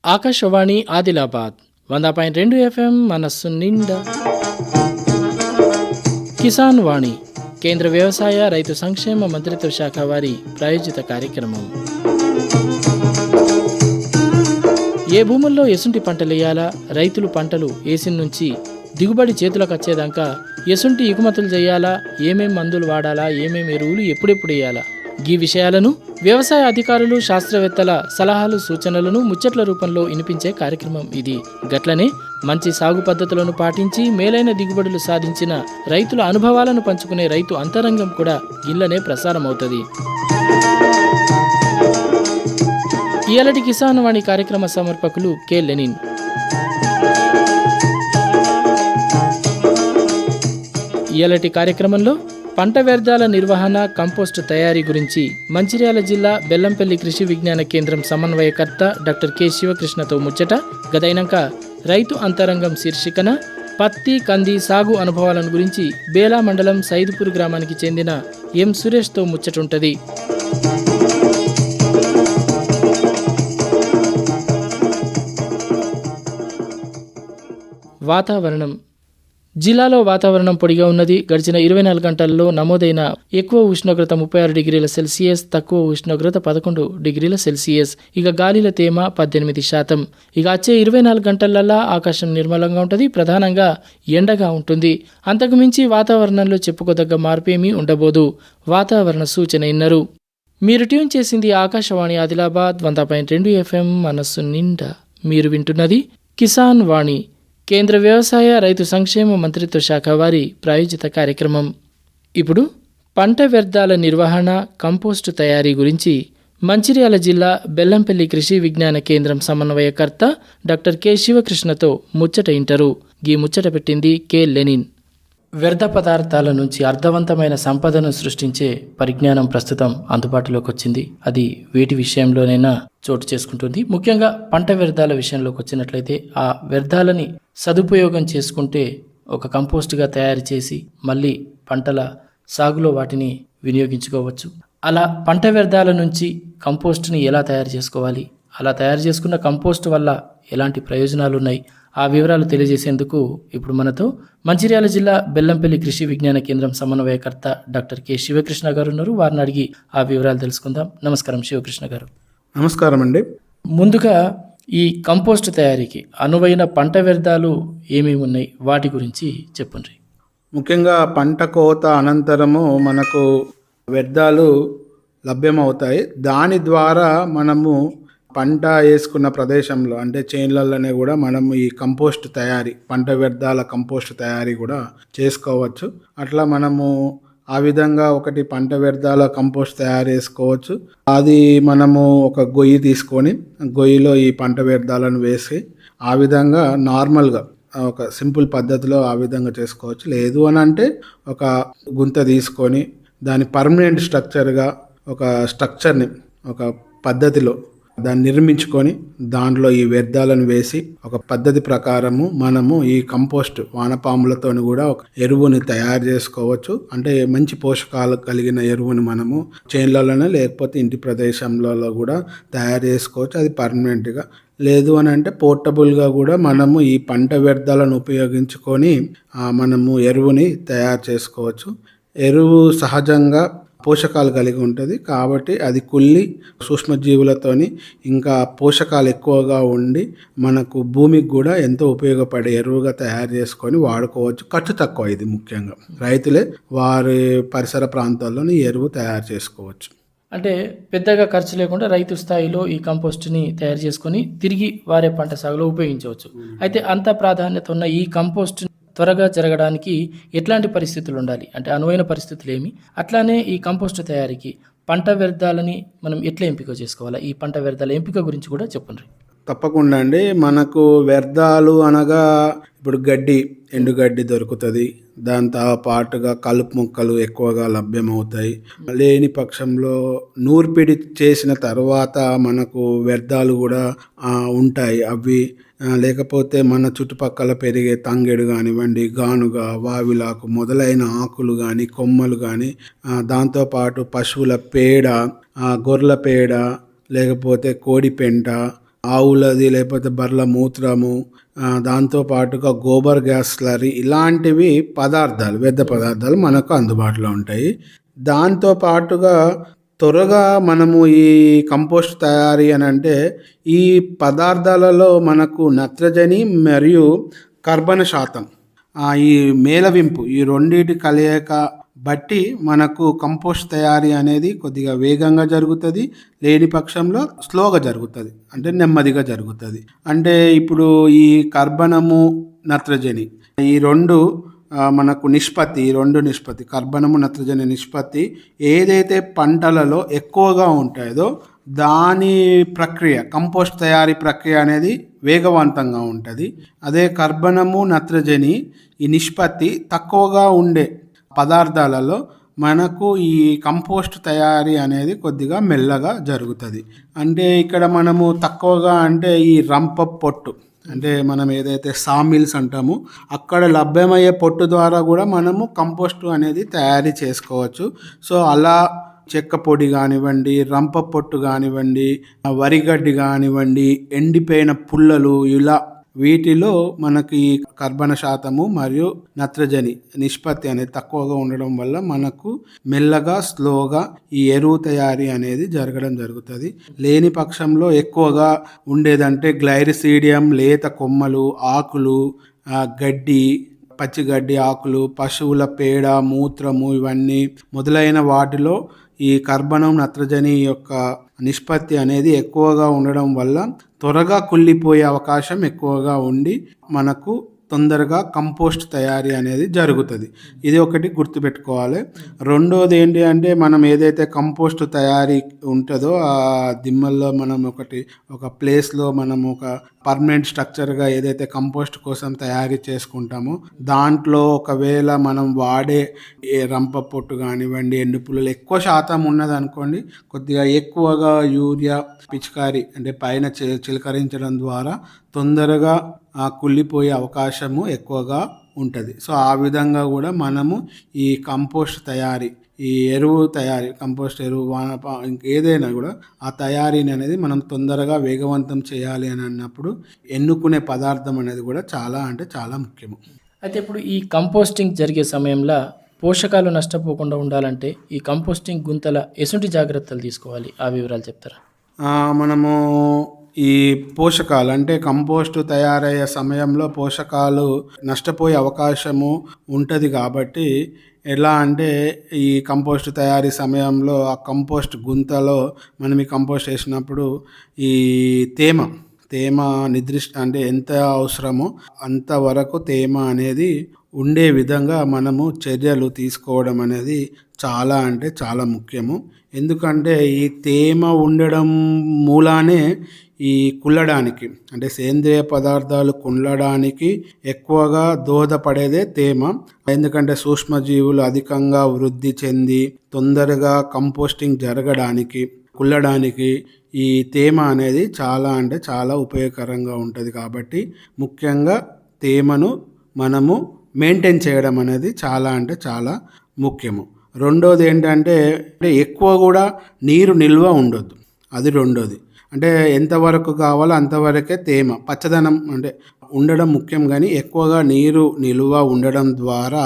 Akashvani Adilabad 100.2 FM మనస్సు నిండా. కిసాన్ వాణి కేంద్ర వ్యవసాయ రైతు సంక్షేమ మంత్రిత్వ శాఖ వారి ప్రాయోజిత కార్యక్రమం. ఏ భూముల్లో ఎసుంటి పంటలేయాలా, రైతులు పంటలు ఏసిన నుంచి దిగుబడి చేతులకు వచ్చేదాకా ఎసుంటి ఎగుమతులు చేయాలా, ఏమేం మందులు వాడాలా, ఏమేం ఎరువులు ఎప్పుడెప్పుడు వేయాలా, ఈ విషయాలను వ్యవసాయ అధికారులు శాస్త్రవేత్తల సలహాలు సూచనలను ముచ్చట్ల రూపంలో వినిపించే కార్యక్రమం ఇది. గట్లనే మంచి సాగు పద్ధతులను పాటించి మేలైన దిగుబడులు సాధించిన రైతుల అనుభవాలను పంచుకునే రైతు అంతరంగం కూడా గిల్లనే ప్రసారం అవుతుంది. ఇయాలటి కిసాన్ వాణి కార్యక్రమ సమర్పకులు కె లెనిన్. ఇయాలటి కార్యక్రమంలో పంట వ్యర్థాల నిర్వహణ, కంపోస్టు తయారీ గురించి మంచిర్యాల జిల్లా బెల్లంపల్లి కృషి విజ్ఞాన కేంద్రం సమన్వయకర్త డాక్టర్ కె శివకృష్ణతో ముచ్చట. గదైనాక రైతు అంతరంగం శీర్షికన పత్తి, కంది సాగు అనుభవాలను గురించి బేలా మండలం సైదుపూర్ గ్రామానికి చెందిన ఎం సురేష్తో ముచ్చటుంటది. వాతావరణం. జిల్లాలో వాతావరణం పొడిగా ఉన్నది. గడిచిన 24 గంటల్లో నమోదైన ఎక్కువ ఉష్ణోగ్రత 36 డిగ్రీల సెల్సియస్, తక్కువ ఉష్ణోగ్రత 11 డిగ్రీల సెల్సియస్. ఇక గాలిల తేమ 18%. ఇక వచ్చే 24 గంటలల్లా ఆకాశం నిర్మలంగా ఉంటుంది, ప్రధానంగా ఎండగా ఉంటుంది. అంతకు మించి వాతావరణంలో చెప్పుకోదగ్గ మార్పేమీ ఉండబోదు. వాతావరణ సూచన ఇన్నరు. మీరు ట్యూన్ చేసింది ఆకాశవాణి ఆదిలాబాద్ 100.2 FM మనస్సు నిండా. మీరు వింటున్నది కిసాన్ వాణి కేంద్ర వ్యవసాయ రైతు సంక్షేమ మంత్రిత్వ శాఖ వారి ప్రాయోజిత కార్యక్రమం. ఇప్పుడు పంట వ్యర్థాల నిర్వహణ, కంపోస్టు తయారీ గురించి మంచిర్యాల జిల్లా బెల్లంపల్లి కృషి విజ్ఞాన కేంద్రం సమన్వయకర్త డాక్టర్ కె శివకృష్ణతో ముచ్చట ఇంటరు. ఈ ముచ్చట పెట్టింది కె లెనిన్. వ్యర్థ పదార్థాల నుంచి అర్థవంతమైన సంపదను సృష్టించే పరిజ్ఞానం ప్రస్తుతం అందుబాటులోకి వచ్చింది. అది వేటి విషయంలోనైనా చోటు చేసుకుంటుంది. ముఖ్యంగా పంట వ్యర్థాల విషయంలోకి వచ్చినట్లయితే ఆ వ్యర్థాలని సదుపయోగం చేసుకుంటే ఒక కంపోస్ట్గా తయారు చేసి మళ్ళీ పంటల సాగులో వాటిని వినియోగించుకోవచ్చు. అలా పంట వ్యర్థాల నుంచి కంపోస్ట్ని ఎలా తయారు చేసుకోవాలి, అలా తయారు చేసుకున్న కంపోస్ట్ వల్ల ఎలాంటి ప్రయోజనాలు ఉన్నాయి, ఆ వివరాలు తెలియజేసేందుకు ఇప్పుడు మనతో మంచిర్యాల జిల్లా బెల్లంపల్లి కృషి విజ్ఞాన కేంద్రం సమన్వయకర్త డాక్టర్ కె శివకృష్ణ గారు ఉన్నారు. వారిని అడిగి ఆ వివరాలు తెలుసుకుందాం. నమస్కారం శివకృష్ణ గారు. నమస్కారం అండి. ముందుగా ఈ కంపోస్ట్ తయారీకి అనువైన పంట వ్యర్థాలు ఏమేమి ఉన్నాయి, వాటి గురించి చెప్పండి. ముఖ్యంగా పంట కోత అనంతరము మనకు వ్యర్థాలు లభ్యమవుతాయి. దాని ద్వారా మనము పంట వేసుకున్న ప్రదేశంలో అంటే చేన్లలోనే కూడా మనము ఈ కంపోస్ట్ తయారీ, పంట వ్యర్థాల కంపోస్ట్ తయారీ కూడా చేసుకోవచ్చు. అట్లా మనము ఆ విధంగా ఒకటి పంట వ్యర్థాల కంపోస్ట్ తయారు చేసుకోవచ్చు. అది మనము ఒక గొయ్యి తీసుకొని గొయ్యిలో ఈ పంట వ్యర్థాలను వేసి ఆ విధంగా నార్మల్గా ఒక సింపుల్ పద్ధతిలో ఆ విధంగా చేసుకోవచ్చు. లేదు అని అంటే ఒక గుంత తీసుకొని దాని పర్మనెంట్ స్ట్రక్చర్గా ఒక స్ట్రక్చర్ని ఒక పద్ధతిలో దాన్ని నిర్మించుకొని దాంట్లో ఈ వ్యర్థాలను వేసి ఒక పద్ధతి ప్రకారము మనము ఈ కంపోస్ట్ వానపాములతో కూడా ఒక ఎరువుని తయారు చేసుకోవచ్చు. అంటే మంచి పోషకాలు కలిగిన ఎరువుని మనము చేన్లలోనే లేకపోతే ఇంటి ప్రదేశంలో కూడా తయారు చేసుకోవచ్చు. అది పర్మనెంట్గా. లేదు అని అంటే పోర్టబుల్గా కూడా మనము ఈ పంట వ్యర్థాలను ఉపయోగించుకొని మనము ఎరువుని తయారు చేసుకోవచ్చు. ఎరువు సహజంగా పోషకాలు కలిగి ఉంటుంది కాబట్టి అది కుళ్ళి సూక్ష్మజీవులతోని ఇంకా పోషకాలు ఎక్కువగా ఉండి మనకు భూమికి కూడా ఎంతో ఉపయోగపడే ఎరువుగా తయారు చేసుకొని వాడుకోవచ్చు. ఖర్చు తక్కువ. ఇది ముఖ్యంగా రైతులే వారి పరిసర ప్రాంతాల్లోని ఎరువు తయారు చేసుకోవచ్చు. అంటే పెద్దగా ఖర్చు లేకుండా రైతు స్థాయిలో ఈ కంపోస్ట్ని తయారు చేసుకొని తిరిగి వారే పంట సాగులో ఉపయోగించవచ్చు. అయితే అంత ప్రాధాన్యత ఉన్న ఈ కంపోస్ట్ త్వరగా జరగడానికి ఎట్లాంటి పరిస్థితులు ఉండాలి, అంటే అనువైన పరిస్థితులు ఏమి, అట్లానే ఈ కంపోస్ట్ తయారీకి పంట వ్యర్థాలని మనం ఎట్లా ఎంపిక చేసుకోవాలా, ఈ పంట వ్యర్థాల ఎంపిక గురించి కూడా చెప్పండి. తప్పకుండా అండి. మనకు వ్యర్థాలు అనగా ఇప్పుడు గడ్డి, ఎండుగడ్డి దొరుకుతుంది. దాంతో పాటుగా కలుపు మొక్కలు ఎక్కువగా లభ్యమవుతాయి. లేని పక్షంలో నూర్పిడి చేసిన తర్వాత మనకు వ్యర్థాలు కూడా ఉంటాయి. అవి లేకపోతే మన చుట్టుపక్కల పెరిగే తంగెడు కానివ్వండి, గానుగ, వావిలాకు మొదలైన ఆకులు కానీ కొమ్మలు కానీ, దాంతోపాటు పశువుల పేడ, గొర్రెల పేడ, లేకపోతే కోడి పెంట, ఆవులది లేకపోతే బర్రెల మూత్రము, దాంతో పాటుగా గోబర్ గ్యాస్ స్లరీ ఇలాంటివి పదార్థాలు, వ్యర్థ పదార్థాలు మనకు అందుబాటులో ఉంటాయి. దాంతో పాటుగా త్వరగా మనము ఈ కంపోస్ట్ తయారీ అని అంటే ఈ పదార్థాలలో మనకు నత్రజని మరియు కర్బన శాతం, ఈ మేలవింపు, ఈ రెండిటి కలయిక బట్టి మనకు కంపోస్ట్ తయారీ అనేది కొద్దిగా వేగంగా జరుగుతుంది, లేని పక్షంలో స్లోగా జరుగుతుంది, అంటే నెమ్మదిగా జరుగుతుంది. అంటే ఇప్పుడు ఈ కర్బనము నత్రజని ఈ రెండు మనకు నిష్పత్తి, ఈ రెండు నిష్పత్తి కర్బనము నత్రజని నిష్పత్తి ఏదైతే పంటలలో ఎక్కువగా ఉంటుందో దాని ప్రక్రియ, కంపోస్ట్ తయారీ ప్రక్రియ అనేది వేగవంతంగా ఉంటుంది. అదే కర్బనము నత్రజని ఈ నిష్పత్తి తక్కువగా ఉండే పదార్థాలలో మనకు ఈ కంపోస్ట్ తయారీ అనేది కొద్దిగా మెల్లగా జరుగుతుంది. అంటే ఇక్కడ మనము తక్కువగా అంటే ఈ రంప పొట్టు, అంటే మనం ఏదైతే సామిల్స్ అంటామో అక్కడ లభ్యమయ్యే పొట్టు ద్వారా కూడా మనము కంపోస్ట్ అనేది తయారీ చేసుకోవచ్చు. సో అలా చెక్క పొడి కానివ్వండి, రంప పొట్టు కానివ్వండి, వరిగడ్డి కానివ్వండి, ఎండిపోయిన పుల్లలు, ఇలా వీటిలో మనకి కర్బన శాతము మరియు నత్రజని నిష్పత్తి అనేది తక్కువగా ఉండడం వల్ల మనకు మెల్లగా స్లోగా ఈ ఎరువు తయారీ అనేది జరగడం జరుగుతుంది. లేని పక్షంలో ఎక్కువగా ఉండేదంటే గ్లైరిసీడియం, లేత కొమ్మలు, ఆకులు, గడ్డి, పచ్చిగడ్డి ఆకులు, పశువుల పేడ, మూత్రము ఇవన్నీ మొదలైన వాటిలో ఈ కర్బనం నత్రజని యొక్క నిష్పత్తి అనేది ఎక్కువగా ఉండడం వల్ల త్వరగా కుళ్ళిపోయే అవకాశం ఎక్కువగా ఉండి మనకు తొందరగా కంపోస్ట్ తయారీ అనేది జరుగుతుంది. ఇది ఒకటి గుర్తుపెట్టుకోవాలి. రెండోది ఏంటి అంటే మనం ఏదైతే కంపోస్ట్ తయారీ ఉంటుందో ఆ దిమ్మల్లో మనం ఒక ప్లేస్లో మనం ఒక పర్మనెంట్ స్ట్రక్చర్గా ఏదైతే కంపోస్ట్ కోసం తయారీ చేసుకుంటామో దాంట్లో ఒకవేళ మనం వాడే రంప పొట్టు కానివ్వండి, ఎండు పుల్లలు ఎక్కువ శాతం ఉన్నదనుకోండి, కొద్దిగా ఎక్కువగా యూరియా పిచికారీ అంటే పైన చిలకరించడం ద్వారా తొందరగా కుళ్ళిపోయే అవకాశము ఎక్కువగా ఉంటుంది. సో ఆ విధంగా కూడా మనము ఈ కంపోస్ట్ తయారీ, ఈ ఎరువు తయారీ, కంపోస్ట్ ఎరువు, ఇంకేదైనా కూడా ఆ తయారీని అనేది మనం తొందరగా వేగవంతం చేయాలి అని అన్నప్పుడు ఎన్నుకునే పదార్థం అనేది కూడా చాలా అంటే చాలా ముఖ్యము. అయితే ఇప్పుడు ఈ కంపోస్టింగ్ జరిగే సమయంలో పోషకాలు నష్టపోకుండా ఉండాలంటే ఈ కంపోస్టింగ్ గుంతల ఎటువంటి జాగ్రత్తలు తీసుకోవాలి, ఆ వివరాలు చెప్తారా? మనము ఈ పోషకాలు అంటే కంపోస్ట్ తయారయ్యే సమయంలో పోషకాలు నష్టపోయే అవకాశము ఉంటుంది. కాబట్టి ఎలా అంటే ఈ కంపోస్ట్ తయారీ సమయంలో ఆ కంపోస్ట్ గుంతలో మనం ఈ కంపోస్ట్ వేసినప్పుడు ఈ తేమ అంటే ఎంత అవసరమో అంతవరకు తేమ అనేది ఉండే విధంగా మనము చర్యలు తీసుకోవడం అనేది చాలా అంటే చాలా ముఖ్యము. ఎందుకంటే ఈ తేమ ఉండడం మూలానే ఈ కుళ్ళడానికి, అంటే సేంద్రియ పదార్థాలు కుళ్ళడానికి ఎక్కువగా దోహదపడేదే తేమ. ఎందుకంటే సూక్ష్మజీవులు అధికంగా వృద్ధి చెంది తొందరగా కంపోస్టింగ్ జరగడానికి, కుళ్ళడానికి ఈ తేమ అనేది చాలా అంటే చాలా ఉపయోగకరంగా ఉంటుంది. కాబట్టి ముఖ్యంగా తేమను మనము మెయింటైన్ చేయడం అనేది చాలా అంటే చాలా ముఖ్యము. రెండోది ఏంటంటే ఎక్కువ కూడా నీరు నిల్వ ఉండొద్దు, అది రెండోది. అంటే ఎంతవరకు కావాలో అంతవరకే తేమ, పచ్చదనం అంటే ఉండడం ముఖ్యం. కానీ ఎక్కువగా నీరు నిల్వ ఉండడం ద్వారా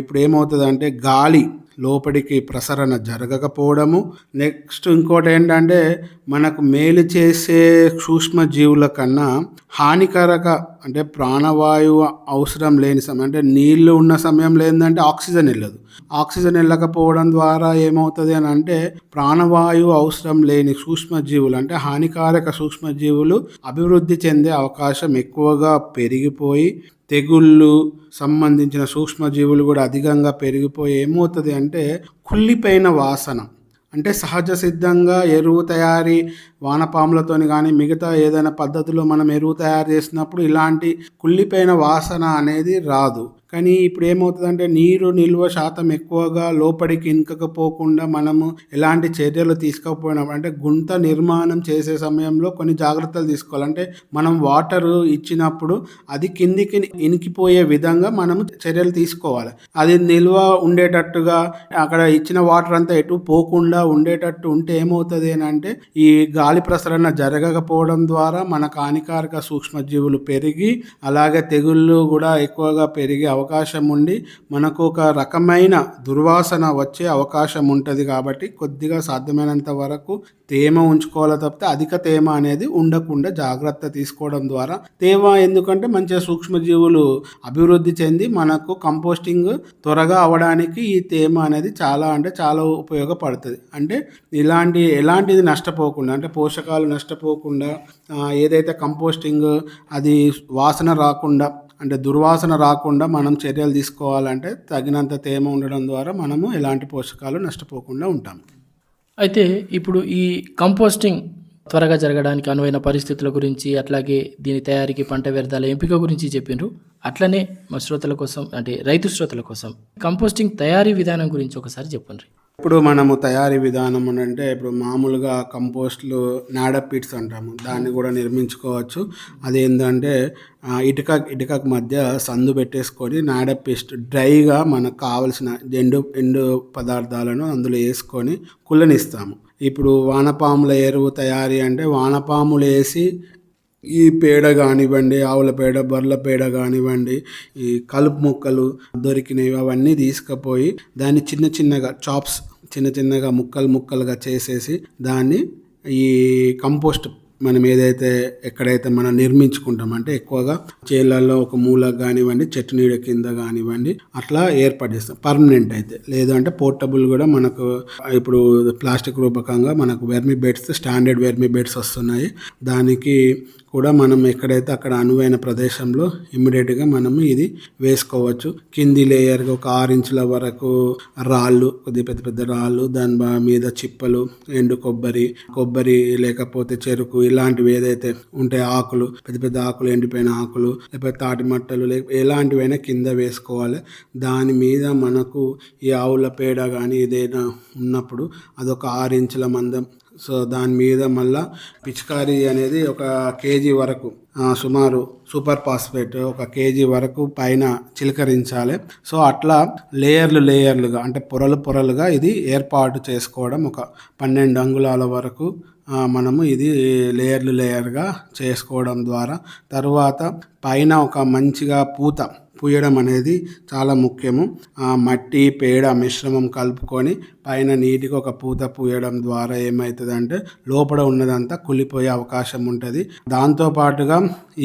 ఇప్పుడు ఏమవుతుందంటే గాలి లోపలికి ప్రసరణ జరగకపోవడము. నెక్స్ట్ ఇంకోటి ఏంటంటే మనకు మేలు చేసే సూక్ష్మజీవుల కన్నా హానికారక అంటే ప్రాణవాయువు అవసరం లేని సమయం, అంటే నీళ్లు ఉన్న సమయంలో ఏంటంటే ఆక్సిజన్ వెళ్ళదు. ఆక్సిజన్ వెళ్ళకపోవడం ద్వారా ఏమవుతుంది అని అంటే ప్రాణవాయువు అవసరం లేని సూక్ష్మజీవులు, అంటే హానికారక సూక్ష్మజీవులు అభివృద్ధి చెందే అవకాశం ఎక్కువగా పెరిగిపోయి తెగుళ్ళు సంబంధించిన సూక్ష్మజీవులు కూడా అధికంగా పెరిగిపోయి ఏమవుతుంది అంటే కుళ్ళిపోయిన వాసన, అంటే సహజ సిద్ధంగా ఎరువు తయారీ వానపాములతోని కానీ మిగతా ఏదైనా పద్ధతిలో మనం ఎరువు తయారు చేసినప్పుడు ఇలాంటి కుళ్ళిపోయిన వాసన అనేది రాదు. కానీ ఇప్పుడు ఏమవుతుందంటే నీరు నిల్వ శాతం ఎక్కువగా లోపలికి ఇంకకపోకుండా మనము ఎలాంటి చర్యలు తీసుకోకపోయినప్పుడు అంటే గుంత నిర్మాణం చేసే సమయంలో కొన్ని జాగ్రత్తలు తీసుకోవాలి. అంటే మనం వాటర్ ఇచ్చినప్పుడు అది కిందికి ఇనికిపోయే విధంగా మనము చర్యలు తీసుకోవాలి. అది నిల్వ ఉండేటట్టుగా అక్కడ ఇచ్చిన వాటర్ అంతా ఎటు పోకుండా ఉండేటట్టు ఉంటే ఏమవుతుంది అని అంటే ఈ గాలి ప్రసరణ జరగకపోవడం ద్వారా మనకు హానికారక సూక్ష్మజీవులు పెరిగి అలాగే తెగుళ్ళు కూడా ఎక్కువగా పెరిగే అవకాశం ఉండి మనకు ఒక రకమైన దుర్వాసన వచ్చే అవకాశం ఉంటుంది. కాబట్టి కొద్దిగా సాధ్యమైనంత వరకు తేమ ఉంచుకోవాలి తప్పితే అధిక తేమ అనేది ఉండకుండా జాగ్రత్త తీసుకోవడం ద్వారా తేమ ఎందుకంటే మంచిగా సూక్ష్మజీవులు అభివృద్ధి చెంది మనకు కంపోస్టింగ్ త్వరగా అవడానికి ఈ తేమ అనేది చాలా అంటే చాలా ఉపయోగపడుతుంది. అంటే ఎలాంటిది నష్టపోకుండా అంటే పోషకాలు నష్టపోకుండా ఏదైతే కంపోస్టింగ్ అది వాసన రాకుండా అంటే దుర్వాసన రాకుండా మనం చర్యలు తీసుకోవాలంటే తగినంత తేమ ఉండడం ద్వారా మనము ఎలాంటి పోషకాలు నష్టపోకుండా ఉంటాం. అయితే ఇప్పుడు ఈ కంపోస్టింగ్ త్వరగా జరగడానికి అనువైన పరిస్థితుల గురించి అట్లాగే దీని తయారీకి పంట వ్యర్థాల ఎంపిక గురించి చెప్పిండ్రు. అట్లనే మా శ్రోతల కోసం అంటే రైతు శ్రోతల కోసం కంపోస్టింగ్ తయారీ విధానం గురించి ఒకసారి చెప్పండి. ఇప్పుడు మనము తయారీ విధానం అంటే ఇప్పుడు మామూలుగా కంపోస్ట్లు నాడపిట్స్ అంటాము, దాన్ని కూడా నిర్మించుకోవచ్చు. అదేంటంటే ఇటుకకు మధ్య సందు పెట్టేసుకొని నాడపిస్ట్ డ్రైగా మనకు కావలసిన ఎండు పదార్థాలను అందులో వేసుకొని కుళ్ళనిస్తాము. ఇప్పుడు వానపాముల ఎరువు తయారీ అంటే వానపాములు వేసి ఈ పేడ కానివ్వండి, ఆవుల పేడ, బర్రెల పేడ కానివ్వండి, ఈ కలుపు మొక్కలు దొరికినవి అవన్నీ తీసుకుపోయి దాన్ని చిన్న చిన్నగా ముక్కలుగా చేసేసి దాన్ని ఈ కంపోస్ట్ మనం ఎక్కడైతే మనం నిర్మించుకుంటాం అంటే ఎక్కువగా చేళ్ళల్లో ఒక మూలకు కానివ్వండి, చెట్టు నీడ కింద కానివ్వండి అట్లా ఏర్పాటు చేస్తాం. పర్మనెంట్ అయితే లేదు అంటే పోర్టబుల్ కూడా మనకు ఇప్పుడు ప్లాస్టిక్ రూపకంగా మనకు vermi beds, standard vermi beds వస్తున్నాయి. దానికి కూడా మనం ఎక్కడైతే అక్కడ అనువైన ప్రదేశంలో ఇమ్మీడియట్గా మనము ఇది వేసుకోవచ్చు. కింది లేయర్గా ఒక 6 ఇంచుల వరకు రాళ్ళు, కొద్ది పెద్ద పెద్ద రాళ్ళు, దాని మీద చిప్పలు, ఎండు కొబ్బరి లేకపోతే చెరుకు ఇలాంటివి ఏదైతే ఉంటే ఆకులు, పెద్ద పెద్ద ఆకులు, ఎండిపోయిన ఆకులు లేకపోతే తాటి మట్టలు ఎలాంటివైనా కింద వేసుకోవాలి. దాని మీద మనకు ఈ ఆవుల పేడ కానీ ఏదైనా ఉన్నప్పుడు అదొక 6 ఇంచుల మందం. సో దాని మీద మళ్ళా పిచికారీ అనేది 1 కేజీ వరకు సుమారు సూపర్ ఫాస్ఫేట్ 1 కేజీ వరకు పైన చిలకరించాలి. సో అట్లా లేయర్లుగా అంటే పొరలుగా ఇది ఏర్పాటు చేసుకోవడం. ఒక 12 అంగుళాల వరకు మనము ఇది లేయర్గా చేసుకోవడం ద్వారా తర్వాత పైన ఒక మంచిగా పూయడం అనేది చాలా ముఖ్యము. మట్టి పేడ మిశ్రమం కలుపుకొని పైన నీటికి ఒక పూత పూయడం ద్వారా ఏమవుతుందంటే లోపల ఉన్నదంతా కుళ్ళిపోయే అవకాశం ఉంటుంది. దాంతోపాటుగా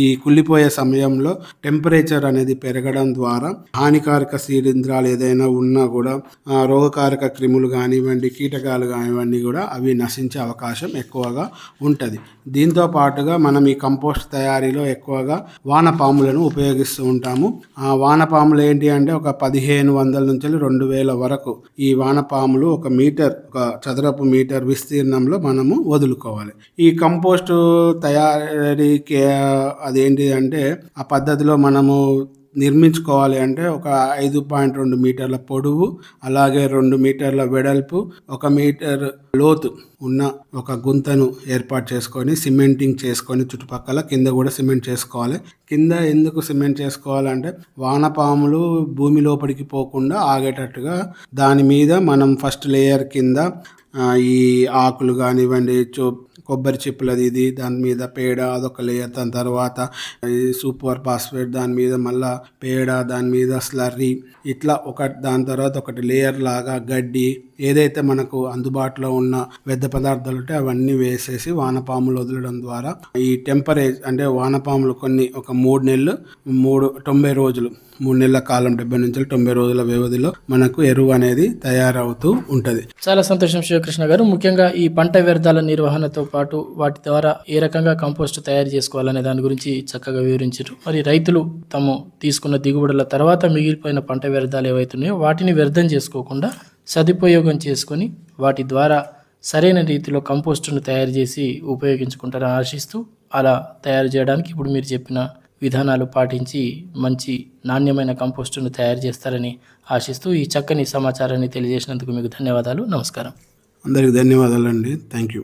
ఈ కుళ్ళిపోయే సమయంలో టెంపరేచర్ అనేది పెరగడం ద్వారా హానికారక శిలీంధ్రాలు ఏదైనా ఉన్నా కూడా రోగకారక క్రిములు కానివ్వండి, కీటకాలు కానివ్వండి కూడా అవి నశించే అవకాశం ఎక్కువగా ఉంటుంది. దీంతో పాటుగా మనం ఈ కంపోస్ట్ తయారీలో ఎక్కువగా వానపాములను ఉపయోగిస్తూ ఉంటాము. ఆ వానపాములు ఏంటి అంటే ఒక 1500 నుంచి 2000 వరకు ఈ వానపాములు ఒక చదరపు మీటర్ విస్తీర్ణంలో మనము వదులుకోవాలి. ఈ కంపోస్ట్ తయారీకి అదేంటి అంటే ఆ పద్ధతిలో మనము నిర్మించుకోవాలి అంటే ఒక 5.2 మీటర్ల పొడవు అలాగే 2 మీటర్ల వెడల్పు 1 మీటర్ లోతు ఉన్న ఒక గుంతను ఏర్పాటు చేసుకొని సిమెంటింగ్ చేసుకొని చుట్టుపక్కల కింద కూడా సిమెంట్ చేసుకోవాలి. కింద ఎందుకు సిమెంట్ చేసుకోవాలంటే వానపాములు భూమి లోపలికి పోకుండా ఆగేటట్టుగా దాని మీద మనం ఫస్ట్ లేయర్ కింద ఈ ఆకులు కానివ్వండి, కొబ్బరి చిప్పలది దాని మీద పేడ అదొక లేయర్, దాని తర్వాత ఈ సూపర్ ఫాస్ఫేట్ దాని మీద మళ్ళా పేడ, దాని మీద స్లర్రీ ఇట్లా దాని తర్వాత ఒకటి లేయర్ లాగా గడ్డి ఏదైతే మనకు అందుబాటులో ఉన్న వ్యర్థ పదార్థాలు ఉంటే అవన్నీ వేసేసి వానపాములు వదలడం ద్వారా ఈ టెంపరేచర్ అంటే వానపాములు ఒక 3 నెలలు 90 రోజులు 3 నెలల కాలం 70 నుంచి 90 రోజుల వ్యవధిలో మనకు ఎరువు అనేది తయారవుతూ ఉంటుంది. చాలా సంతోషం శివకృష్ణ గారు. ముఖ్యంగా ఈ పంట వ్యర్థాల నిర్వహణతో పాటు వాటి ద్వారా ఏ రకంగా కంపోస్ట్ తయారు చేసుకోవాలనే దాని గురించి చక్కగా వివరించారు. మరి రైతులు తాము తీసుకున్న దిగుబడుల తర్వాత మిగిలిపోయిన పంట వ్యర్థాలు ఏవైతున్నాయో వాటిని వ్యర్థం చేసుకోకుండా సదుపయోగం చేసుకొని వాటి ద్వారా సరైన రీతిలో కంపోస్టును తయారు చేసి ఉపయోగించుకుంటారని ఆశిస్తూ అలా తయారు చేయడానికి ఇప్పుడు మీరు చెప్పిన విధానాలు పాటించి మంచి నాణ్యమైన కంపోస్టును తయారు చేస్తారని ఆశిస్తూ ఈ చక్కని సమాచారాన్ని తెలియజేసినందుకు మీకు ధన్యవాదాలు. నమస్కారం. అందరికి ధన్యవాదాలండి. Thank you.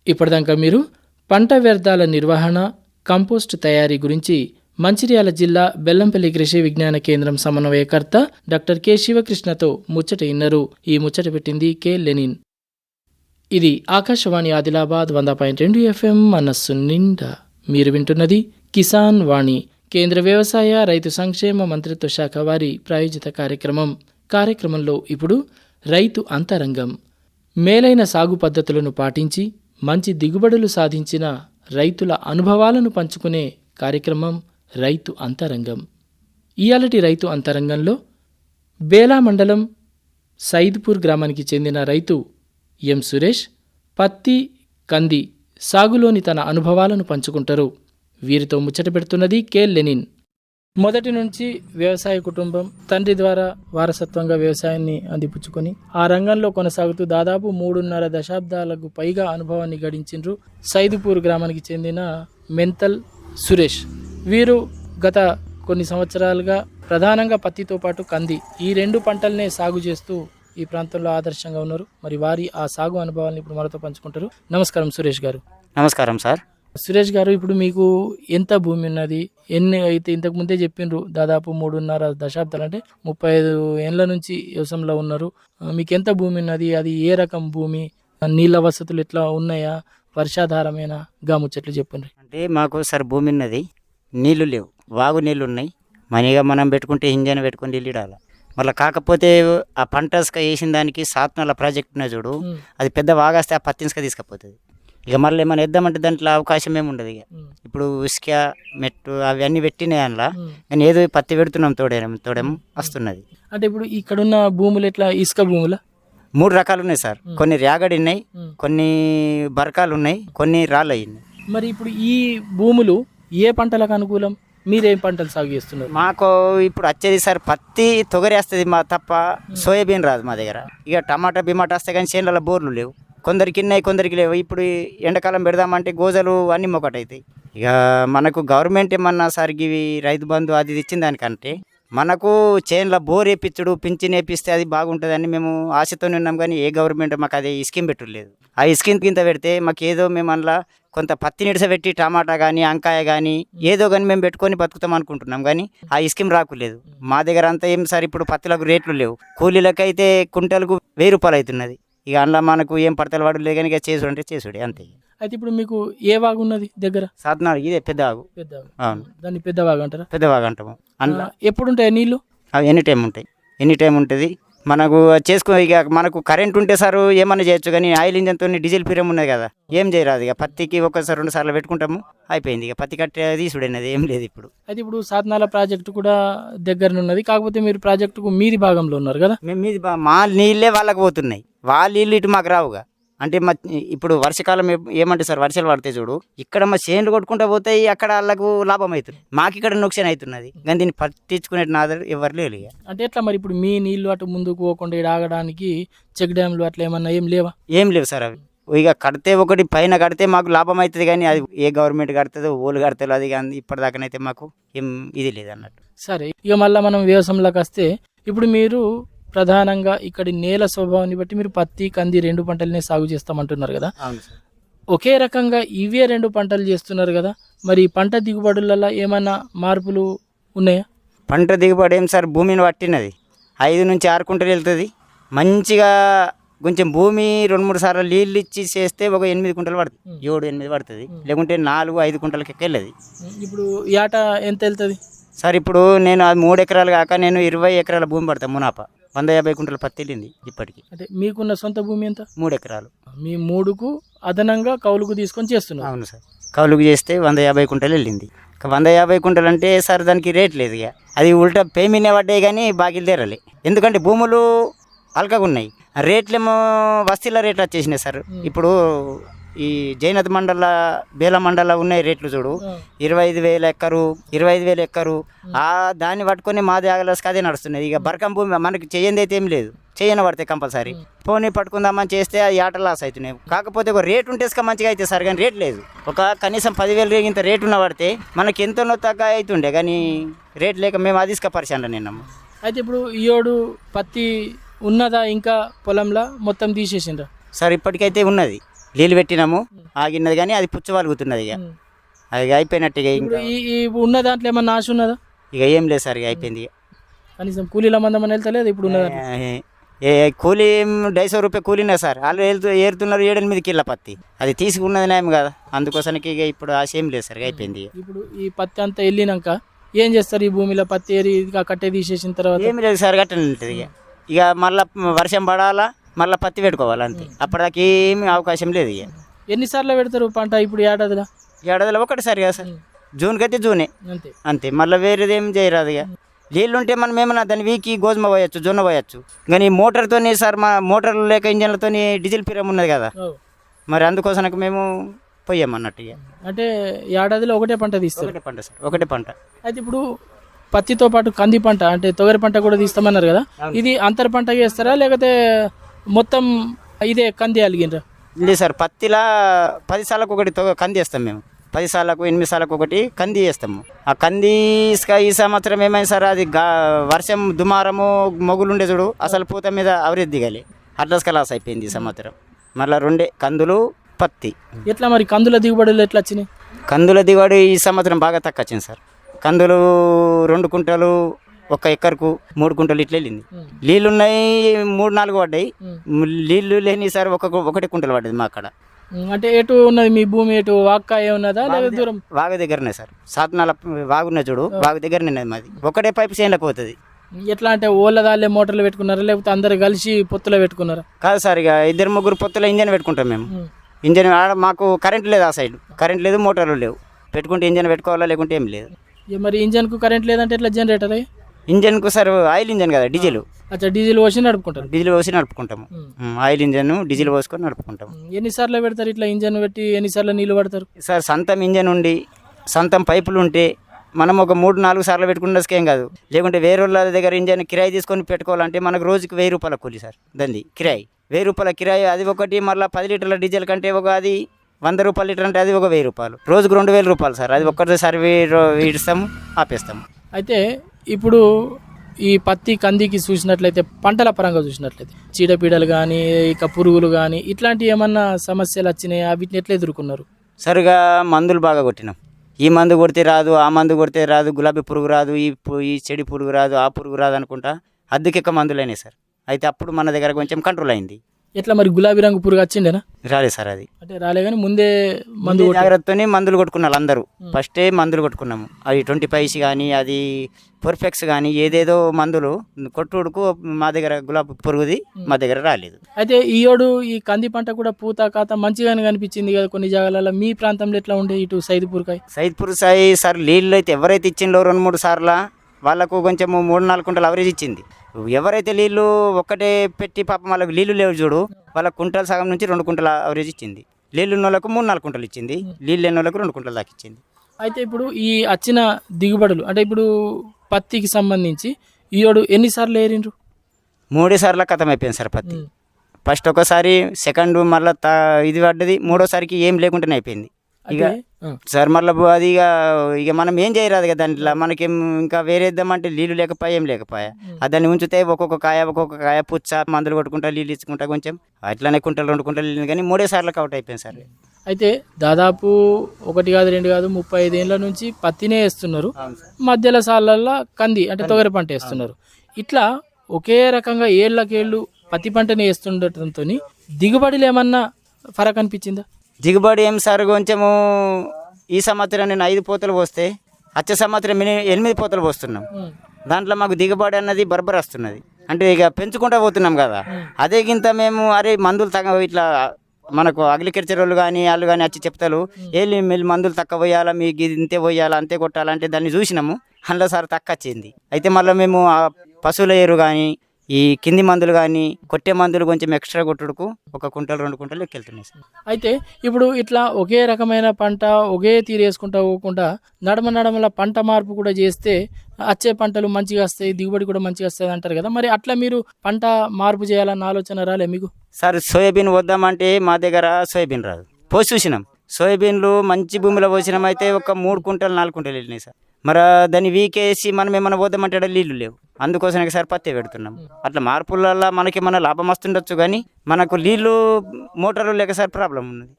ఇప్పటిదాకా మీరు పంట వ్యర్థాల నిర్వహణ, కంపోస్ట్ తయారీ గురించి మంచిర్యాల జిల్లా బెల్లంపల్లి కృషి విజ్ఞాన కేంద్రం సమన్వయకర్త డాక్టర్ కె శివకృష్ణతో ముచ్చట ఇన్నరు. ఈ ముచ్చట పెట్టింది కె లెనిన్. ఇది ఆకాశవాణి ఆదిలాబాద్ 100.2 FM మనస్సు నిండా. మీరు వింటున్నది కిసాన్ వాణి, కేంద్ర వ్యవసాయ రైతు సంక్షేమ మంత్రిత్వ శాఖ వారి ప్రాయోజిత కార్యక్రమం. కార్యక్రమంలో ఇప్పుడు రైతు అంతరంగం. మేలైన సాగు పద్ధతులను పాటించి మంచి దిగుబడులు సాధించిన రైతుల అనుభవాలను పంచుకునే కార్యక్రమం రైతు అంతరంగం. ఇయాలటి రైతు అంతరంగంలో బేలా మండలం సైద్పూర్ గ్రామానికి చెందిన రైతు ఎం సురేష్ పత్తి, కంది సాగులోని తన అనుభవాలను పంచుకుంటారు. వీరితో ముచ్చట పెడుతున్నది కె లెనిన్. మొదటి నుంచి వ్యవసాయ కుటుంబం, తండ్రి ద్వారా వారసత్వంగా వ్యవసాయాన్ని అందిపుచ్చుకొని ఆ రంగంలో కొనసాగుతూ దాదాపు 3.5 దశాబ్దాలకు పైగా అనుభవాన్ని గడించిండ్రు సైదుపూర్ గ్రామానికి చెందిన మెంతల్ సురేష్. వీరు గత కొన్ని సంవత్సరాలుగా ప్రధానంగా పత్తితో పాటు కంది ఈ 2 పంటలనే సాగు చేస్తూ ఈ ప్రాంతంలో ఆదర్శంగా ఉన్నారు. మరి వారి ఆ సాగు అనుభవాలను ఇప్పుడు మనతో పంచుకుంటారు. నమస్కారం సురేష్ గారు. నమస్కారం సార్. సురేష్ గారు, ఇప్పుడు మీకు ఎంత భూమి ఉన్నది? ఎన్ని అయితే ఇంతకు ముందే చెప్పిండ్రు, దాదాపు 3.5 దశాబ్దాలు అంటే 35 ఏళ్ళ నుంచి వ్యవసాయంలో ఉన్నారు. మీకు ఎంత భూమి ఉన్నది? అది ఏ రకం భూమి? నీళ్ళ వసతులు ఎట్లా ఉన్నాయా? వర్షాధారమేనా? గా ముచ్చట్లు చెప్పండి. అంటే మాకు సార్ భూమి ఉన్నది, నీళ్లు లేవు, వాగు నీళ్ళు ఉన్నాయి. మనీగా మనం పెట్టుకుంటే ఇంజన్ పెట్టుకుని నీళ్ళు ఇడాలి. మళ్ళీ కాకపోతే ఆ పంట వేసిన దానికి సాత్నాల ప్రాజెక్ట్ ఉన్నది చూడు, అది పెద్ద వాగాస్తే ఆ పత్తిన్స్క తీసుకుపోతుంది. ఇక మళ్ళీ ఏమైనా వేద్దామంటే దాంట్లో అవకాశం ఏమి ఉండదు. ఇక ఇప్పుడు ఇసుక మెట్టు అవన్నీ పెట్టినాయి అందులో, కానీ ఏదో పత్తి పెడుతున్నాం తోడేమో వస్తున్నది. అంటే ఇప్పుడు ఇక్కడున్న భూములు ఎట్లా? ఇసుక భూముల 3 రకాలు ఉన్నాయి సార్. కొన్ని ర్యాగడి ఉన్నాయి, కొన్ని బరకాలు ఉన్నాయి, కొన్ని రాళ్ళు ఉన్నాయి. మరి ఇప్పుడు ఈ భూములు ఏ పంటలకు అనుకూలం? మీరేం పంటలు సాగు చేస్తున్నారు? మాకు ఇప్పుడు వచ్చేది సార్ పత్తి తొగరేస్తుంది మా తప్ప సోయాబీన్ రాదు మా దగ్గర. ఇక టమాటా బిమాటా వస్తే కానీ చేనులలో బోర్లు లేవు. కొందరికి ఉన్నాయి, కొందరికి లేవు. ఇప్పుడు ఎండాకాలం పెడదామంటే గోజలు అన్నీ మొకటవుతాయి. ఇక మనకు గవర్నమెంట్ ఏమన్నా సార్ ఇవి రైతు బంధు అది ఇచ్చిన దానికంటే మనకు చేనుల బోర్ వేయించుడు, పింఛన్ వేపిస్తే అది బాగుంటుందని మేము ఆశతోనే ఉన్నాం. కానీ ఏ గవర్నమెంట్ మాకు అది స్కీమ్ పెట్టలేదు. ఆ స్కీమ్ కింద పెడితే మాకు ఏదో మేము అందులో కొంత పత్తి నిడిసబెట్టి టమాటా కానీ వంకాయ కానీ ఏదో కానీ మేము పెట్టుకొని బతుకుతాం అనుకుంటున్నాం. కానీ ఆ స్కీమ్ రాకులేదు. మా దగ్గర అంతా ఏం సార్ ఇప్పుడు పత్తులకు రేట్లు లేవు. కూలీలకైతే కుంటలకు 1000 రూపాయలు అవుతున్నది. ఇక అందులో మనకు ఏం పడతలు వాడు లేదు. కానీ ఇక చేసుడు అంటే చేసుడే అంతే. అయితే ఇప్పుడు మీకు ఏ వాగు ఉన్నది దగ్గర? సాధనాలు ఇదే పెద్ద వాగు. పెద్ద వాగు. అవును, దాన్ని పెద్ద వాగు అంటారా? పెద్ద వాగు అంటాము. అందులో ఎప్పుడుంటాయి నీళ్ళు? అవి ఎనీ టైం ఉంటాయి, ఎనీ టైం ఉంటుంది. మనకు చేసుకో ఇక మనకు కరెంట్ ఉంటే సార్ ఏమన్నా చేయొచ్చు. కానీ ఆయిల్ ఇంజన్తో డీజిల్ పీరం ఉన్నది కదా, ఏం చేయరాదు. ఇక పత్తికి ఒకసారి 2 సార్లు పెట్టుకుంటాము, అయిపోయింది. ఇక పత్తి కట్టే తీసుడైనది ఏం లేదు ఇప్పుడు. అయితే ఇప్పుడు సాధనాల ప్రాజెక్టు కూడా దగ్గరనున్నది. కాకపోతే మీరు ప్రాజెక్టుకు మీది భాగంలో ఉన్నారు కదా? మేము మీది మా నీళ్ళే వాళ్ళకి పోతున్నాయి, వాళ్ళ నీళ్ళు ఇటు మాకు రావుగా. అంటే మా ఇప్పుడు వర్షాకాలం ఏమంటే సార్ వర్షాలు పడితే చూడు, ఇక్కడ మా చేనులు కొట్టుకుంటూ పోతాయి, అక్కడ వాళ్ళకు లాభం అవుతుంది, మాకు ఇక్కడ నొక్షన్ అవుతున్నది. కానీ దీన్ని పట్టించుకునే నాదరు ఎవరు లేరు. ఇక అంటే ఎట్లా మరి ఇప్పుడు మీ నీళ్లు అటు ముందుకు పోకుండా ఇక్కడ ఆగడానికి చెక్ డ్యామ్లు అట్లా ఏమన్నా ఏం లేవా? ఏం లేవు సార్. అవి ఇక కడితే ఒకటి పైన కడితే మాకు లాభం అవుతుంది. కానీ అది ఏ గవర్నమెంట్ కడుతుందో ఓళ్ళు కడతారో అది కానీ ఇప్పటిదాకానైతే మాకు ఏం ఇది లేదు అన్నట్టు. సరే, ఇక మళ్ళీ మనం వ్యవసాయంలోకి వస్తే ఇప్పుడు మీరు ప్రధానంగా ఇక్కడి నేల స్వభావాన్ని బట్టి మీరు పత్తి, కంది 2 పంటలనే సాగు చేస్తామంటున్నారు కదా? అవును సార్. ఒకే రకంగా ఇవే 2 పంటలు చేస్తున్నారు కదా, మరి పంట దిగుబడులలో ఏమైనా మార్పులు ఉన్నాయా? పంట దిగుబడి ఏం సార్, భూమిని పట్టినది 5 నుంచి 6 కుంటలు వెళ్తుంది. మంచిగా కొంచెం భూమి 2-3 సార్లు నీళ్ళు ఇచ్చి చేస్తే ఒక 8 కుంటలు పడుతుంది, 7-8 పడుతుంది. లేకుంటే 4-5 కుంటలకి వెళ్ళదు. ఇప్పుడు ఏట ఎంత వెళ్తుంది సార్? ఇప్పుడు నేను అది 3 ఎకరాలు కాక నేను 20 ఎకరాల భూమి పడతాను. మునాప 150 కుంటల పత్తి వెళ్ళింది ఇప్పటికి. అంటే మీకున్న సొంత భూమి ఎంత? 3 ఎకరాలు. మీ 3కు అదనంగా కౌలుకు తీసుకొని చేస్తున్నారు? అవును సార్, కౌలుకు చేస్తే 150 కుంటలు వెళ్ళింది. 150 కుంటలు అంటే సార్ దానికి రేట్ లేదు. ఇక అది ఉల్టా పేమెంట్ పడ్డాయి కానీ బాకీలు తీరలే. ఎందుకంటే భూములు అల్కగా ఉన్నాయి, రేట్లేమో వస్తీల రేట్లు వచ్చేసినాయి సార్. ఇప్పుడు ఈ జైనత్ మండల బేల మండల ఉన్నాయి రేట్లు చూడు, 25,000 ఎక్కరు, 25,000 ఎక్కరు. దాన్ని పట్టుకొని మాది ఆగలేసుకు అదే నడుస్తున్నది. ఇక బరకం భూమి మనకి చేయంది అయితే ఏం లేదు, చేయన పడతాయి కంపల్సరీ. పోనీ పట్టుకుందామని చేస్తే అది ఆట లాస్ అవుతున్నాయి. కాకపోతే ఒక రేట్ ఉంటే మంచిగా అయితే సార్, కానీ రేట్ లేదు. ఒక కనీసం 10,000 ఇంత రేట్ ఉన్న పడితే మనకి ఎంతో తగ్గ అవుతుండే, కానీ రేట్ లేక మేము అది పరిశాను నిన్నమ్మ. అయితే ఇప్పుడు ఈయోడు పత్తి ఉన్నదా ఇంకా పొలంలో మొత్తం తీసేసిండ్రా? సార్ ఇప్పటికైతే ఉన్నది, నీళ్ళు పెట్టినాము, ఆగినది, కానీ అది పుచ్చవలుగుతున్నది. ఇక అది అయిపోయినట్టు. ఇక ఇప్పుడు ఈ ఉన్న దాంట్లో ఏమన్నా ఆశ ఉన్నదా? ఇక ఏం లేదు సార్, ఇక అయిపోయింది. కనీసం కూలీల మందం అని వెళ్తలేదు ఇప్పుడు ఉన్నదా? కూలీ 250 రూపాయలు కూలీనా సార్, వాళ్ళు ఏరుతున్నారు 7-8 కిలో పత్తి, అది తీసుకున్నది నయం కదా, అందుకోసానికి ఇక ఇప్పుడు ఆశ ఏం లేదు సార్, అయిపోయింది. ఇప్పుడు ఈ పత్తి అంతా వెళ్ళినాక ఏం చేస్తారు? ఈ భూమిలో పత్తి ఏరి కట్టే తీసేసిన తర్వాత ఏమి లేదు సార్, గట్టనే ఉంటుంది. ఇక మళ్ళీ వర్షం పడాలా, మళ్ళీ పత్తి పెట్టుకోవాలి అంతే, అప్పటిదాకా ఏమి అవకాశం లేదు. ఇక ఎన్నిసార్లు పెడతారు పంట ఇప్పుడు ఏడాదిలో? ఏడాదిలో ఒకటిసారి కదా సార్, జూన్కి అయితే జూనే అంతే అంతే, మళ్ళీ వేరేది ఏం చేయరాదు. ఇక నీళ్ళు ఉంటే మనం ఏమన్నా దాన్ని వీకి గోధుమ పోయచ్చు, జొన్న పోయచ్చు, కానీ మోటార్తో సార్ మా మోటార్లు లేక ఇంజన్లతో డీజిల్ పిరం ఉన్నది కదా, మరి అందుకోసానికి మేము పోయామన్నట్టు. ఇక అంటే ఏడాదిలో ఒకటే పంట తీస్తారు? ఒకటే పంట సార్, ఒకటే పంట. అయితే ఇప్పుడు పత్తితో పాటు కంది పంట అంటే తొగరి పంట కూడా తీస్తామన్నారు కదా, ఇది అంతర పంట చేస్తారా లేకపోతే మొత్తం ఇదే కంది అలిగినరా? లేదు సార్, పత్తిలా 10 సార్లకు ఒకటి కంది వేస్తాం మేము, 10 సార్లకు 8 సార్లకు ఒకటి కంది వేస్తాము. ఆ కంది ఈ సంవత్సరం ఏమైంది సార్, అది వర్షం దుమారము మొగులు ఉండే చూడు, అసలు పూత మీద అవరేది దిగాలి, అడ్రస్ కలాస్ అయిపోయింది ఈ సంవత్సరం. మళ్ళీ 2 కందులు పత్తి. ఎట్లా మరి కందుల దిగుబడులు ఎట్లా వచ్చినాయి? కందుల దిగుబడి ఈ సంవత్సరం బాగా తక్కువ వచ్చింది సార్. కందులు 2 కుంటలు 1 ఎకర్కు 3 కుంటలు ఇట్లా వెళ్ళింది. నీళ్ళు ఉన్నాయి 3-4 పడ్డాయి, నీళ్ళు లేని సార్ 1 కుంటలు పడ్డది మా అక్కడ. అంటే ఎటు ఉన్నది మీ భూమి? ఎటు వాక్కాయ ఉన్నదా లేదా దూరం? వాగు దగ్గరనే సార్, 7-4 వాగున్న చూడు, వాగు దగ్గరనే మాది, ఒకటే పైపు చేయండి పోతుంది. ఎట్లా అంటే ఓళ్ళ దాళ్ళే మోటార్లు పెట్టుకున్నారా లేకపోతే అందరు కలిసి పొత్తులో పెట్టుకున్నారా? కాదు సార్, ఇక 2-3 పొత్తుల ఇంజన్ పెట్టుకుంటాం మేము. ఇంజన్ ఆడ మాకు కరెంట్ లేదు, ఆ సైడ్ కరెంట్ లేదు, మోటార్లు లేవు, పెట్టుకుంటే ఇంజన్ పెట్టుకోవాలా లేకుంటే ఏం లేదు. మరి ఇంజన్కు కరెంట్ లేదంటే ఎట్లా జనరేటర్? ఇంజన్కు సార్ ఆయిల్ ఇంజన్ కదా, డీజిల్. అచ్చా, డీజిల్ పోసి నడుపుకుంటారు? డీజిల్ పోసి నడుపుకుంటాము, ఆయిల్ ఇంజన్ డీజిల్ పోసుకొని నడుపుకుంటాము. ఎన్నిసార్లు పెడతారు ఇట్లా ఇంజన్ పెట్టి? ఎన్నిసార్లు నీళ్ళు పడతారు సార్? సొంతం ఇంజన్ ఉండి సొంతం పైపులు ఉంటే మనం ఒక 3-4 సార్లు పెట్టుకుంటే ఏం కాదు, లేకుంటే వేరే వాళ్ళ దగ్గర ఇంజన్ కిరాయి తీసుకొని పెట్టుకోవాలంటే మనకు రోజుకి 1000 రూపాయల కూలి సార్, దాన్ని కిరాయి 1000 రూపాయల కిరాయి. అది ఒకటి మళ్ళీ 10 లీటర్ల డీజిల్ కంటే అది 100 రూపాయల లీటర్ అంటే అది 1000 రూపాయలు, రోజుకు 2000 రూపాయలు సార్. అది ఒక్కసారి ఇస్తాము, ఆపేస్తాము. అయితే ఇప్పుడు ఈ పత్తి కందికి చూసినట్లయితే పంటల పరంగా చూసినట్లయితే చీడపీడలు కానీ ఇక పురుగులు కానీ ఇట్లాంటివి ఏమన్నా సమస్యలు వచ్చినాయి? వీటిని ఎట్లా ఎదుర్కొన్నారు? సరిగా మందులు బాగా కొట్టినాం, ఈ మందు కొడితే రాదు, ఆ మందు కొడితే రాదు, గులాబీ పురుగు రాదు, ఈ చెడి పురుగు రాదు, ఆ పురుగు రాదు అనుకుంటా అద్దెకెక్క మందులు అయినాయి సార్. అయితే అప్పుడు మన దగ్గర కొంచెం కంట్రోల్ అయింది. ఎట్లా మరి గులాబీ రంగు పురుగు వచ్చిండేనా? రాలేదు సార్, అది అంటే రాలే కానీ ముందే మందు జాగ్రత్తతోనే మందులు కొట్టుకున్నారు అందరూ. ఫస్టే మందులు కొట్టుకున్నాము, అది 25 కానీ అది పర్ఫెక్ట్స్ కానీ ఏదేదో మందులు కొట్టుడుకు మా దగ్గర గులాబీ పురుగుది మా దగ్గర రాలేదు. అయితే ఈయోడు ఈ కంది పంట కూడా పూత కాత మంచిగానే కనిపించింది కదా కొన్ని జాగాలలో. మీ ప్రాంతంలో ఎట్లా ఉండే ఇటు సైద్పూర్ సాయి సార్? నీళ్ళు అయితే ఎవరైతే ఇచ్చిండో 2-3 సార్లు వాళ్ళకు కొంచెం 3-4 కుంటలు అవరేజ్ ఇచ్చింది. ఎవరైతే నీళ్ళు ఒక్కటే పెట్టి పాపం వాళ్ళకి నీళ్ళు లేవు చూడు, వాళ్ళ కుంటలు సగం నుంచి 2 కుంటల అవరేజ్ ఇచ్చింది. నీళ్ళు ఉన్న వాళ్ళకు 3-4 కుంటలు ఇచ్చింది, నీళ్ళు లేని వాళ్ళకు 2 కుంటలు దాకా ఇచ్చింది. అయితే ఇప్పుడు ఈ వచ్చిన దిగుబడులు అంటే ఇప్పుడు పత్తికి సంబంధించి ఈయోడు ఎన్నిసార్లు ఏరిండ్రు? 3 సార్లు ఖతం అయిపోయింది సార్ పత్తి. ఫస్ట్ ఒకసారి, సెకండ్ మళ్ళీ ఇది పడ్డది, 3వసారికి ఏం లేకుండానే అయిపోయింది. ఇక సార్ మళ్ళీ అది ఇక మనం ఏం చేయరాదు కదా దాంట్లో, మనకేం ఇంకా వేరే ఇద్దామంటే నీళ్ళు లేకపోయా ఏం లేకపోయా, దాన్ని ఉంచితే ఒక్కొక్క కాయ పుచ్చ మందులు కొట్టుకుంటా నీళ్ళు ఇచ్చుకుంటా కొంచెం అట్లనే 2 కుంటలు వెళ్ళింది, కానీ 3 సార్లకు అవుట్ అయిపోయింది సార్. అయితే దాదాపు 1 కాదు 2 కాదు 35 ఏళ్ళ నుంచి పత్తినే వేస్తున్నారు, మధ్యలో సార్లల్లో కంది అంటే తొగరి పంట వేస్తున్నారు. ఇట్లా ఒకే రకంగా ఏళ్ళకేళ్ళు పత్తి పంటని వేస్తుండటంతో దిగుబడిలో ఏమన్నా ఫరక్ అనిపించిందా? దిగుబడి ఏం సార్, కొంచెము ఈ సంవత్సరం నేను 5 పోతలు పోస్తే వచ్చే సంవత్సరం 8 పోతలు పోస్తున్నాం. దాంట్లో మాకు దిగుబడి అన్నది బర్బర్ వస్తున్నది, అంటే ఇక పెంచుకుంటూ పోతున్నాం కదా. అదే గింత మేము అరే మందులు ఇట్లా మనకు అగ్రికల్చర్ వాళ్ళు కానీ వాళ్ళు కానీ వచ్చి చెప్తారు, మీరు మందులు తక్కువ పోయాలా, మీకు ఇంతే పోయాలా, అంతే కొట్టాలంటే దాన్ని చూసినాము, అందులో సార్ తక్కువ వచ్చింది. అయితే మళ్ళీ మేము పశువుల ఎరువు కానీ ఈ కింది మందులు కానీ కొట్టే మందులు కొంచెం ఎక్స్ట్రా కొట్టుడుకు 1 కుంటలు 2 కుంటలు ఎక్కెళ్తున్నాయి సార్. అయితే ఇప్పుడు ఇట్లా ఒకే రకమైన పంట ఒకే తీరు వేసుకుంటా పోకుండా నడమల పంట మార్పు కూడా చేస్తే వచ్చే పంటలు మంచిగా వస్తాయి, దిగుబడి కూడా మంచిగా వస్తుంది అంటారు కదా. మరి అట్లా మీరు పంట మార్పు చేయాలన్న ఆలోచన రాలే మీకు? సార్ సోయాబీన్ వద్దామంటే మా దగ్గర సోయాబీన్ రాదు. పోసి చూసినాం, సోయాబీన్లు మంచి భూమిలో పోసినామైతే ఒక 3 కుంటలు 4 కుంటలు వెళ్ళినాయి సార్. మరి దాన్ని వీకేసి మనం ఏమైనా పోద్దామంటే నీళ్లు లేవు, అందుకోసమే సార్ పత్తి పెడుతున్నాం. అట్లా మార్పుల మనకి మన లాభం వస్తుండొచ్చు కానీ మనకు నీళ్లు మోటార్లు లేక సార్ ప్రాబ్లం ఉన్నది.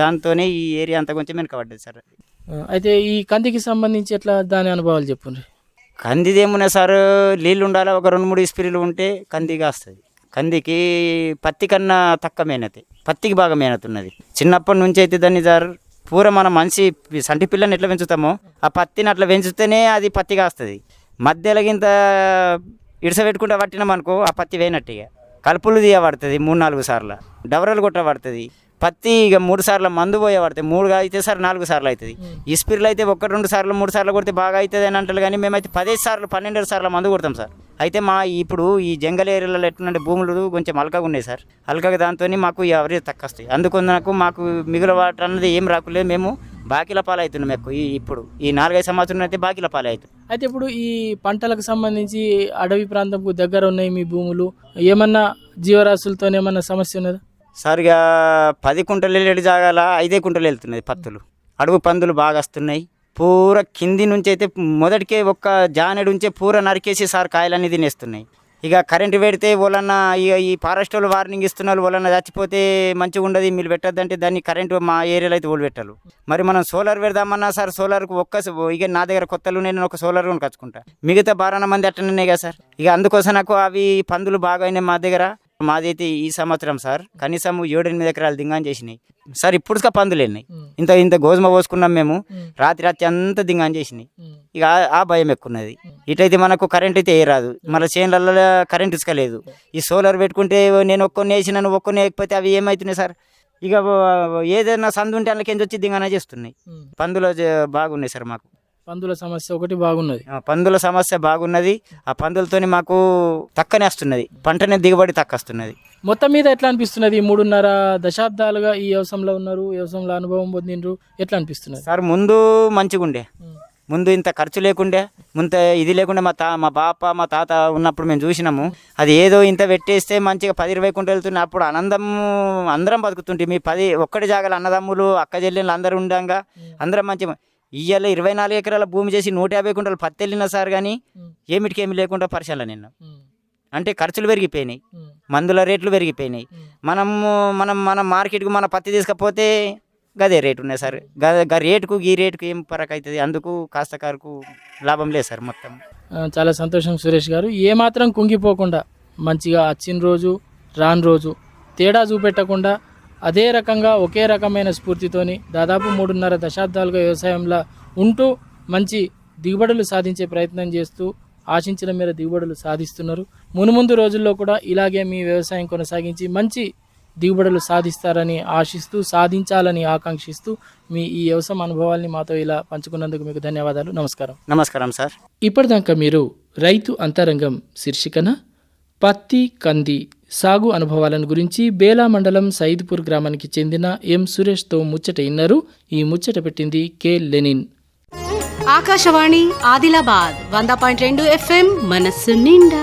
దాంతోనే ఈ ఏరియా అంతా కొంచెం వెనుకబడ్డది సార్. అయితే ఈ కందికి సంబంధించి ఎట్లా దాని అనుభవాలు చెప్పండి. కందిది ఏమున్నాయి సార్, నీళ్ళు ఉండాలి, ఒక 2-3 ఇస్పిరీలు ఉంటే కందిగా వస్తుంది. కందికి పత్తి కన్నా తక్కువ మేనతే, పత్తికి బాగా మేనత ఉన్నది. చిన్నప్పటి నుంచి అయితే దాన్ని సార్ పూర మన మనిషి సంటి పిల్లని ఎట్లా పెంచుతామో ఆ పత్తిని అట్లా పెంచుతేనే అది పత్తిగా వస్తుంది. మధ్యలో ఇంత ఇడిసబెట్టుకుంటా పట్టినాం అనుకో ఆ పత్తి వేయనట్టుగా కలుపులు తీయబడుతుంది 3-4 సార్లు, డవరలు కొట్టబడుతుంది. పత్తి ఇక 3 సార్లు మందు పోయబడుతుంది, 3 అయితే సార్ 4 సార్లు అవుతుంది. ఇస్పిర్లు అయితే 1-2 సార్లు 3 సార్లు కొడితే బాగా అవుతుంది అని అంటారు కానీ మేమైతే 15 సార్లు 12 సార్లు మందు కొడతాం సార్. అయితే మా ఇప్పుడు ఈ జంగల్ ఏరియాలో ఎట్లుంటే భూములు కొంచెం అలకగా ఉన్నాయి సార్. అలకగా దాంతో మాకు ఎవరి తక్కువ వస్తాయి. అందుకు మాకు మిగులు వాటర్ అన్నది ఏం రాకులేదు. మేము బాకీల పాలు అవుతున్నాం ఎక్కువ. ఇప్పుడు ఈ 4-5 సంవత్సరాలు అయితే బాకీల పాలు అవుతుంది. అయితే ఇప్పుడు ఈ పంటలకు సంబంధించి అడవి ప్రాంతంకు దగ్గర ఉన్నాయి మీ భూములు, ఏమన్నా జీవరాశులతో ఏమన్నా సమస్య ఉన్నదా? సరిగా 10 కుంటలు వెళ్ళేటి జాగాల 5 కుంటలు వెళ్తున్నాయి పత్తులు. అడుగు పందులు బాగా వస్తున్నాయి. పూర కింది నుంచి అయితే మొదటికే ఒక్క జానెడు ఉంచే పూర నరికేసి సార్ కాయలన్నీ తినేస్తున్నాయి. ఇక కరెంటు పెడితే వాళ్ళన్న ఇక ఈ ఫారెస్ట్ వాళ్ళు వార్నింగ్ ఇస్తున్నారు, వాళ్ళన్న చచ్చిపోతే మంచిగా ఉండదు మీరు పెట్టద్దంటే దాన్ని కరెంటు మా ఏరియాలో అయితే వాళ్ళు పెట్టారు. మరి మనం సోలార్ పెడదామన్నా సార్ సోలార్కు ఇక నా దగ్గర కొత్తలు నేను ఒక సోలార్ కొనుకొచ్చుకుంటా, మిగతా 12 మంది అట్టనే కదా సార్. ఇక అందుకోసం నాకు అవి పందులు బాగా అయినాయి మా దగ్గర. మాదైతే ఈ సంవత్సరం సార్ కనీసం 7-8 ఎకరాలు దింగాన్ చేసినాయి సార్. ఇప్పుడు పందులు వెళ్ళినాయి. ఇంత గోధుమ పోసుకున్నాం మేము, రాత్రి అంతా దింగాన్ చేసినాయి. ఇక ఆ భయం ఎక్కున్నది. ఇటైతే మనకు కరెంట్ అయితే ఏ రాదు, మన చేనులలో కరెంట్ ఇసుకలేదు. ఈ సోలార్ పెట్టుకుంటే నేను ఒక్కొని వేసిన నువ్వు ఒక్కొని వేయకపోతే అవి ఏమవుతున్నాయి సార్. ఇక ఏదైనా సందు ఉంటే అందులోకి వచ్చి దింగానే చేస్తున్నాయి. పందులు బాగున్నాయి సార్. మాకు పందుల సమస్య ఒకటి బాగున్నది. పందుల సమస్య బాగున్నది. ఆ పందులతోని మాకు తక్కనే వస్తున్నది, పంటనే దిగుబడి తక్కువ వస్తున్నది. మొత్తం మీద ఎట్లా అనిపిస్తున్నది? 3.5 దశాబ్దాలుగా ఈ వ్యవసాయంలో ఉన్నారు, వ్యవసాయంలో అనుభవం పొందిండ్రు, ఎట్లా అనిపిస్తున్నది సార్? ముందు మంచిగా ఉండే, ముందు ఇంత ఖర్చు లేకుండే, ఇంత ఇది లేకుండా మా బాప మా తాత ఉన్నప్పుడు మేము చూసినాము. అది ఏదో ఇంత పెట్టేస్తే మంచిగా 10-20 కుంటలు వెళ్తున్నాయి. అప్పుడు అందరం బతుకుతుంటే మీ 1 జాగాలు అన్నదమ్ములు అక్క చెల్లెళ్ళు అందరూ ఉండంగా అందరం మంచిగా. ఇవాళ 24 ఎకరాల భూమి చేసి 150 కుంటలు పత్తి వెళ్ళినా సార్, కానీ ఏమిటికేమి లేకుండా పరిశీలన నిన్న. అంటే ఖర్చులు పెరిగిపోయినాయి, మందుల రేట్లు పెరిగిపోయినాయి. మనం మార్కెట్కు మన పత్తి తీసుకపోతే గదే రేటు ఉన్నాయి సార్. రేటుకు ఈ రేటుకు ఏం ఫరక్ అవుతుంది. అందుకు కాస్తకారుకు లాభం లేదు సార్ మొత్తం. చాలా సంతోషం సురేష్ గారు. ఏమాత్రం కుంగిపోకుండా మంచిగా వచ్చిన రోజు రాని రోజు తేడా చూపెట్టకుండా అదే రకంగా ఒకే రకమైన స్ఫూర్తితోని దాదాపు 3.5 దశాబ్దాలుగా వ్యవసాయంలో ఉంటూ మంచి దిగుబడులు సాధించే ప్రయత్నం చేస్తూ ఆశించిన మేర దిగుబడులు సాధిస్తున్నారు. మునుముందు రోజుల్లో కూడా ఇలాగే మీ వ్యవసాయం కొనసాగించి మంచి దిగుబడులు సాధిస్తారని ఆశిస్తూ, సాధించాలని ఆకాంక్షిస్తూ మీ ఈ వ్యవసాయ అనుభవాల్ని మాతో ఇలా పంచుకున్నందుకు మీకు ధన్యవాదాలు. నమస్కారం. నమస్కారం సార్. ఇప్పటిదాకా మీరు రైతు అంతరంగం శీర్షికన పత్తి కంది సాగు అనుభవాలను గురించి బేలా మండలం సైద్పూర్ గ్రామానికి చెందిన ఎం సురేష్తో ముచ్చట ఇన్నారు. ఈ ముచ్చట పెట్టింది కె లెనిన్. ఆకాశవాణి ఆదిలాబాద్ 100.2 FM మనస్సు నిండా.